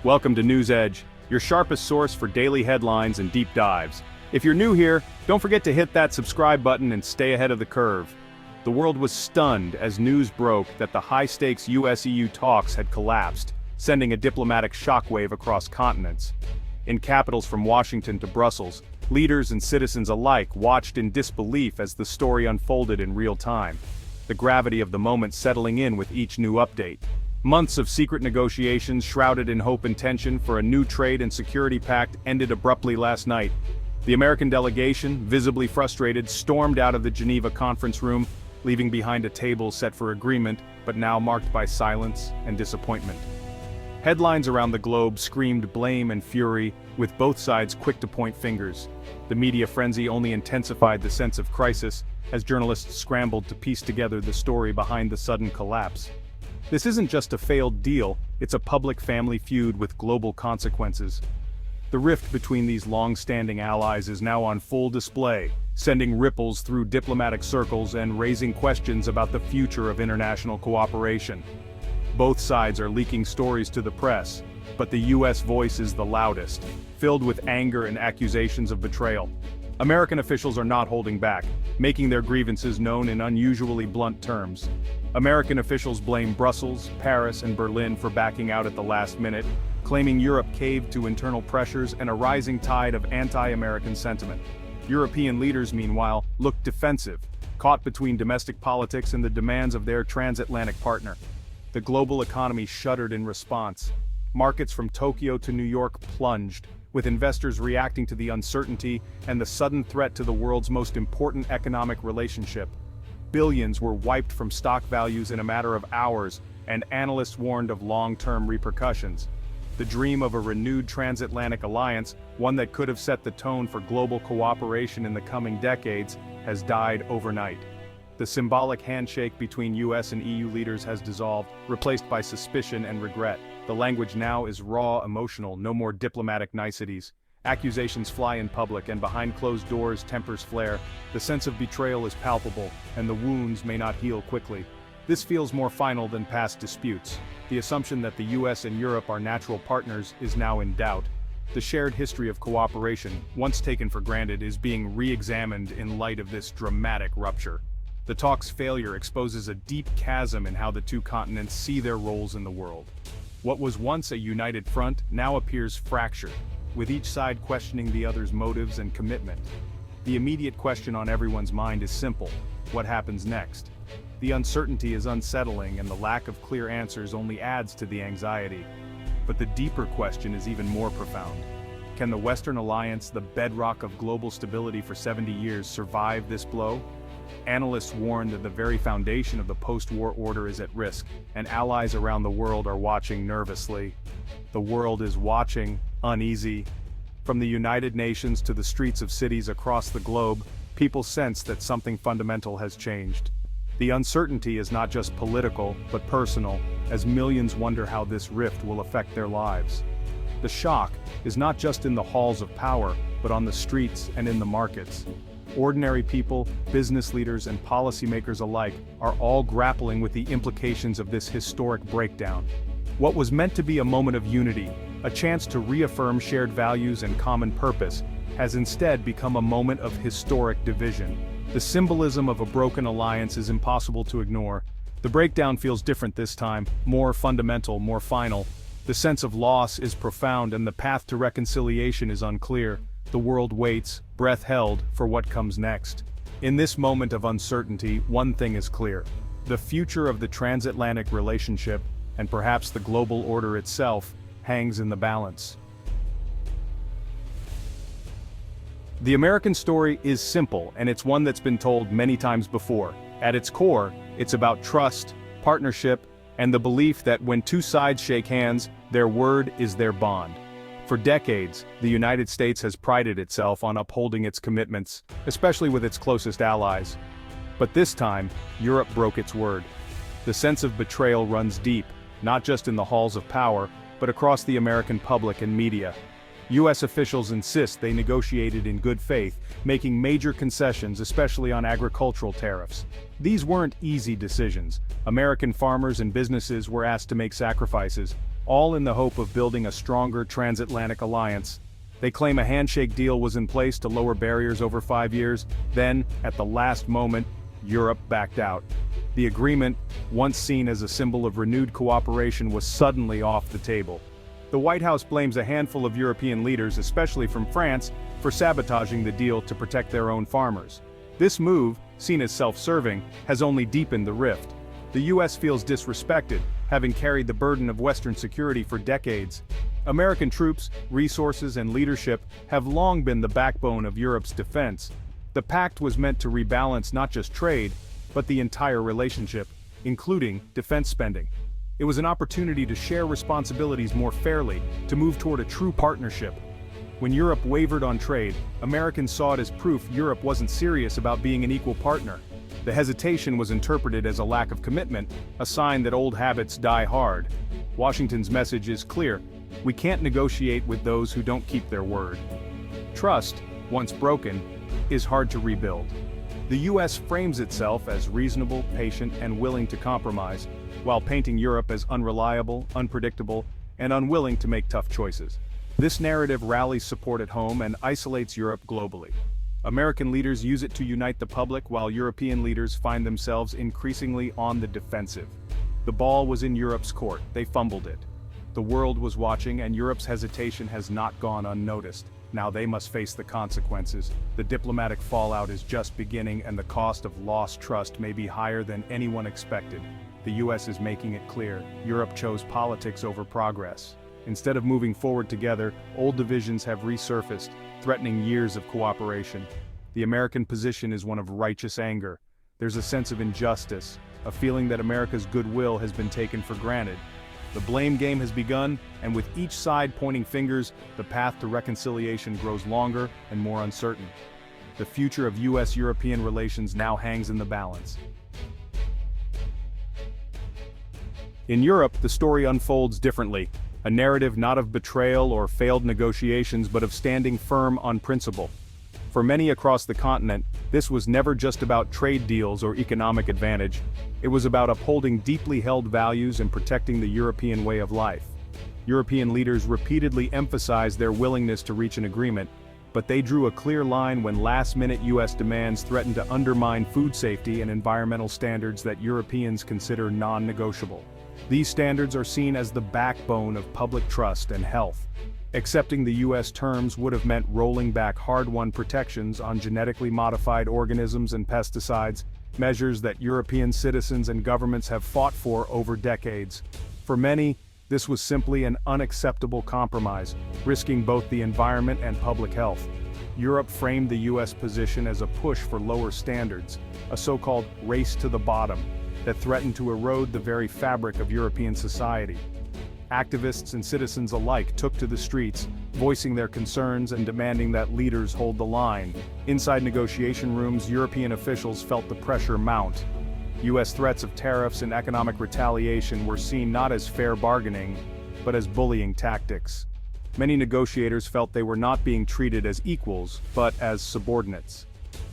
Welcome to News Edge, your sharpest source for daily headlines and deep dives. If you're new here, don't forget to hit that subscribe button and stay ahead of the curve. The world was stunned as news broke that the high-stakes US-EU talks had collapsed, sending a diplomatic shockwave across continents. In capitals from Washington to Brussels, leaders and citizens alike watched in disbelief as the story unfolded in real time, the gravity of the moment settling in with each new update. Months of secret negotiations shrouded in hope and tension for a new trade and security pact ended abruptly last night. The American delegation, visibly frustrated, stormed out of the Geneva conference room, leaving behind a table set for agreement, but now marked by silence and disappointment. Headlines around the globe screamed blame and fury, with both sides quick to point fingers. The media frenzy only intensified the sense of crisis, as journalists scrambled to piece together the story behind the sudden collapse. This isn't just a failed deal, it's a public family feud with global consequences. The rift between these long-standing allies is now on full display, sending ripples through diplomatic circles and raising questions about the future of international cooperation. Both sides are leaking stories to the press, but the US voice is the loudest, filled with anger and accusations of betrayal. American officials are not holding back, making their grievances known in unusually blunt terms. American officials blame Brussels, Paris, and Berlin for backing out at the last minute, claiming Europe caved to internal pressures and a rising tide of anti-American sentiment. European leaders, meanwhile, looked defensive, caught between domestic politics and the demands of their transatlantic partner. The global economy shuddered in response. Markets from Tokyo to New York plunged, with investors reacting to the uncertainty and the sudden threat to the world's most important economic relationship. Billions were wiped from stock values in a matter of hours, and analysts warned of long-term repercussions. The dream of a renewed transatlantic alliance, one that could have set the tone for global cooperation in the coming decades, has died overnight. The symbolic handshake between US and EU leaders has dissolved, replaced by suspicion and regret. The language now is raw, emotional, no more diplomatic niceties. Accusations fly in public, and behind closed doors tempers flare. The sense of betrayal is palpable, and the wounds may not heal quickly. This feels more final than past disputes. The assumption that the US and Europe are natural partners is now in doubt. The shared history of cooperation, once taken for granted, is being re-examined in light of this dramatic rupture. The talks' failure exposes a deep chasm in how the two continents see their roles in the world. What was once a united front now appears fractured, with each side questioning the other's motives and commitment. The immediate question on everyone's mind is simple: what happens next? The uncertainty is unsettling, and the lack of clear answers only adds to the anxiety. But the deeper question is even more profound. Can the Western Alliance, the bedrock of global stability for 70 years, survive this blow? Analysts warn that the very foundation of the post-war order is at risk, and allies around the world are watching nervously. The world is watching, uneasy. From the United Nations to the streets of cities across the globe, people sense that something fundamental has changed. The uncertainty is not just political, but personal, as millions wonder how this rift will affect their lives. The shock is not just in the halls of power, but on the streets and in the markets. Ordinary people, business leaders, and policymakers alike are all grappling with the implications of this historic breakdown. What was meant to be a moment of unity, a chance to reaffirm shared values and common purpose, has instead become a moment of historic division. The symbolism of a broken alliance is impossible to ignore. The breakdown feels different this time, more fundamental, more final. The sense of loss is profound, and the path to reconciliation is unclear. The world waits, breath held, for what comes next. In this moment of uncertainty, one thing is clear: the future of the transatlantic relationship, and perhaps the global order itself, hangs in the balance. The American story is simple, and it's one that's been told many times before. At its core, it's about trust, partnership, and the belief that when two sides shake hands, their word is their bond. For decades, the United States has prided itself on upholding its commitments, especially with its closest allies. But this time, Europe broke its word. The sense of betrayal runs deep, not just in the halls of power, but across the American public and media. US officials insist they negotiated in good faith, making major concessions, especially on agricultural tariffs. These weren't easy decisions. American farmers and businesses were asked to make sacrifices, all in the hope of building a stronger transatlantic alliance. They claim a handshake deal was in place to lower barriers over 5 years, then, at the last moment, Europe backed out. The agreement, once seen as a symbol of renewed cooperation, was suddenly off the table. The White House blames a handful of European leaders, especially from France, for sabotaging the deal to protect their own farmers. This move, seen as self-serving, has only deepened the rift. The US feels disrespected, having carried the burden of Western security for decades. American troops, resources, and leadership have long been the backbone of Europe's defense. The pact was meant to rebalance not just trade, but the entire relationship, including defense spending. It was an opportunity to share responsibilities more fairly, to move toward a true partnership. When Europe wavered on trade, Americans saw it as proof Europe wasn't serious about being an equal partner. The hesitation was interpreted as a lack of commitment, a sign that old habits die hard. Washington's message is clear: we can't negotiate with those who don't keep their word. Trust, once broken, is hard to rebuild. The US frames itself as reasonable, patient, and willing to compromise, while painting Europe as unreliable, unpredictable, and unwilling to make tough choices. This narrative rallies support at home and isolates Europe globally. American leaders use it to unite the public, while European leaders find themselves increasingly on the defensive. The ball was in Europe's court, they fumbled it. The world was watching, and Europe's hesitation has not gone unnoticed. Now they must face the consequences. The diplomatic fallout is just beginning, and the cost of lost trust may be higher than anyone expected. The US is making it clear: Europe chose politics over progress. Instead of moving forward together, old divisions have resurfaced, threatening years of cooperation. The American position is one of righteous anger. There's a sense of injustice, a feeling that America's goodwill has been taken for granted. The blame game has begun, and with each side pointing fingers, the path to reconciliation grows longer and more uncertain. The future of US-European relations now hangs in the balance. In Europe, the story unfolds differently. A narrative not of betrayal or failed negotiations, but of standing firm on principle. For many across the continent, this was never just about trade deals or economic advantage. It was about upholding deeply held values and protecting the European way of life. European leaders repeatedly emphasized their willingness to reach an agreement, but they drew a clear line when last-minute US demands threatened to undermine food safety and environmental standards that Europeans consider non-negotiable. These standards are seen as the backbone of public trust and health. Accepting the US terms would have meant rolling back hard-won protections on genetically modified organisms and pesticides, measures that European citizens and governments have fought for over decades. For many, this was simply an unacceptable compromise, risking both the environment and public health. Europe framed the US position as a push for lower standards, a so-called race to the bottom, that threatened to erode the very fabric of European society. Activists and citizens alike took to the streets, voicing their concerns and demanding that leaders hold the line. Inside negotiation rooms, European officials felt the pressure mount. US threats of tariffs and economic retaliation were seen not as fair bargaining, but as bullying tactics. Many negotiators felt they were not being treated as equals, but as subordinates.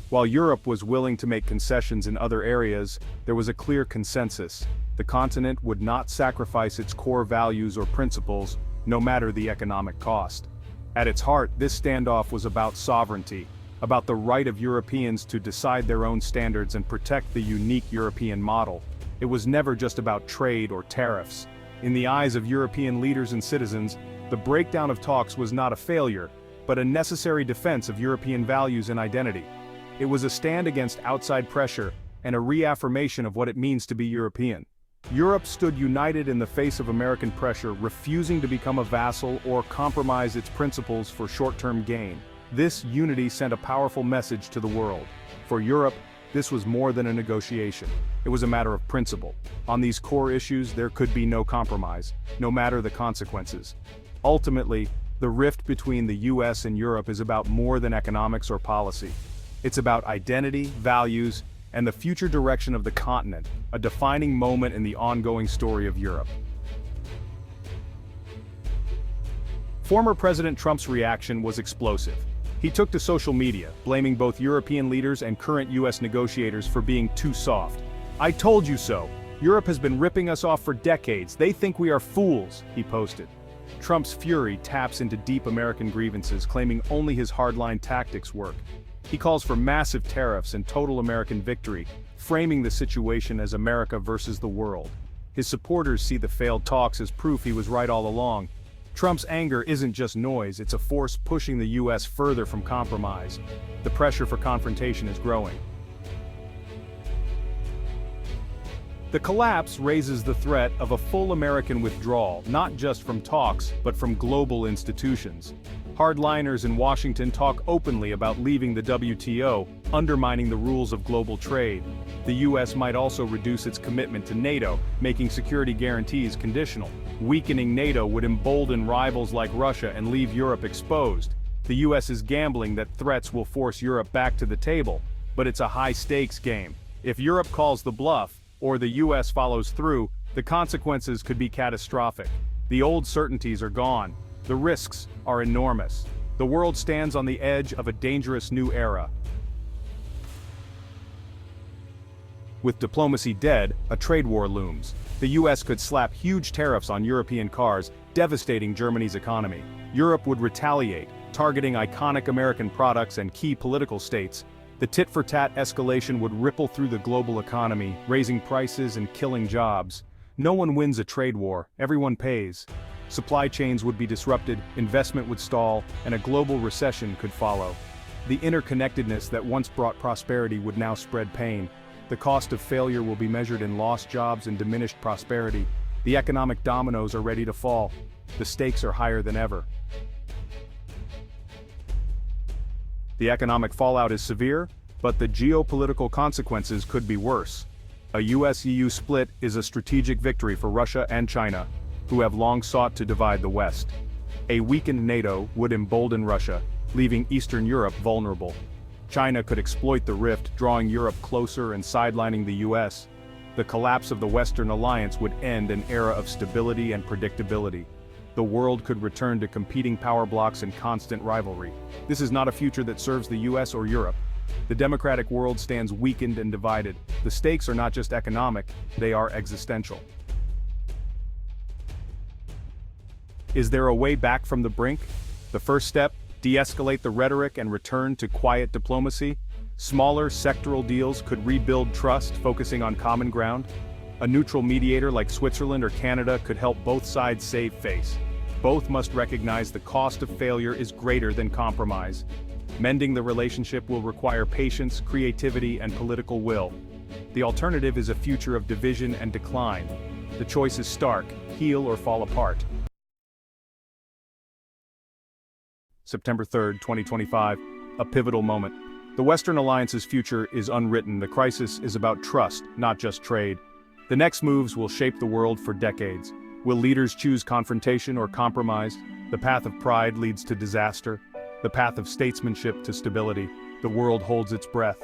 While Europe was willing to make concessions in other areas, there was a clear consensus. The continent would not sacrifice its core values or principles, no matter the economic cost. At its heart, this standoff was about sovereignty, about the right of Europeans to decide their own standards and protect the unique European model. It was never just about trade or tariffs. In the eyes of European leaders and citizens, the breakdown of talks was not a failure, but a necessary defense of European values and identity. It was a stand against outside pressure and a reaffirmation of what it means to be European. Europe stood united in the face of American pressure, refusing to become a vassal or compromise its principles for short-term gain. This unity sent a powerful message to the world. For Europe, this was more than a negotiation. It was a matter of principle. On these core issues, there could be no compromise, no matter the consequences. Ultimately, the rift between the US and Europe is about more than economics or policy. It's about identity, values, and the future direction of the continent, a defining moment in the ongoing story of Europe. Former President Trump's reaction was explosive. He took to social media, blaming both European leaders and current US negotiators for being too soft. "I told you so," "Europe has been ripping us off for decades. They think we are fools," he posted. Trump's fury taps into deep American grievances, claiming only his hardline tactics work. He calls for massive tariffs and total American victory, framing the situation as America versus the world. His supporters see the failed talks as proof he was right all along. Trump's anger isn't just noise, it's a force pushing the US further from compromise. The pressure for confrontation is growing. The collapse raises the threat of a full American withdrawal, not just from talks, but from global institutions. Hardliners in Washington talk openly about leaving the WTO, undermining the rules of global trade. The US might also reduce its commitment to NATO, making security guarantees conditional. Weakening NATO would embolden rivals like Russia and leave Europe exposed. The US is gambling that threats will force Europe back to the table, but it's a high-stakes game. If Europe calls the bluff, or the US follows through, the consequences could be catastrophic. The old certainties are gone. The risks are enormous. The world stands on the edge of a dangerous new era. With diplomacy dead, a trade war looms. The US could slap huge tariffs on European cars, devastating Germany's economy. Europe would retaliate, targeting iconic American products and key political states. The tit-for-tat escalation would ripple through the global economy, raising prices and killing jobs. No one wins a trade war, everyone pays. Supply chains would be disrupted, investment would stall, and a global recession could follow. The interconnectedness that once brought prosperity would now spread pain. The cost of failure will be measured in lost jobs and diminished prosperity. The economic dominoes are ready to fall. The stakes are higher than ever. The economic fallout is severe, but the geopolitical consequences could be worse. A US-EU split is a strategic victory for Russia and China, who have long sought to divide the West. A weakened NATO would embolden Russia, leaving Eastern Europe vulnerable. China could exploit the rift, drawing Europe closer and sidelining the US. The collapse of the Western alliance would end an era of stability and predictability. The world could return to competing power blocks and constant rivalry. This is not a future that serves the US or Europe. The democratic world stands weakened and divided. The stakes are not just economic, they are existential. Is there a way back from the brink? The first step, de-escalate the rhetoric and return to quiet diplomacy. Smaller sectoral deals could rebuild trust, focusing on common ground. A neutral mediator like Switzerland or Canada could help both sides save face. Both must recognize the cost of failure is greater than compromise. Mending the relationship will require patience, creativity, and political will. The alternative is a future of division and decline. The choice is stark: heal or fall apart. September 3, 2025, a pivotal moment. The Western Alliance's future is unwritten. The crisis is about trust, not just trade. The next moves will shape the world for decades. Will leaders choose confrontation or compromise? The path of pride leads to disaster. The path of statesmanship to stability. The world holds its breath.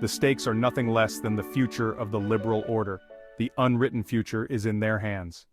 The stakes are nothing less than the future of the liberal order. The unwritten future is in their hands.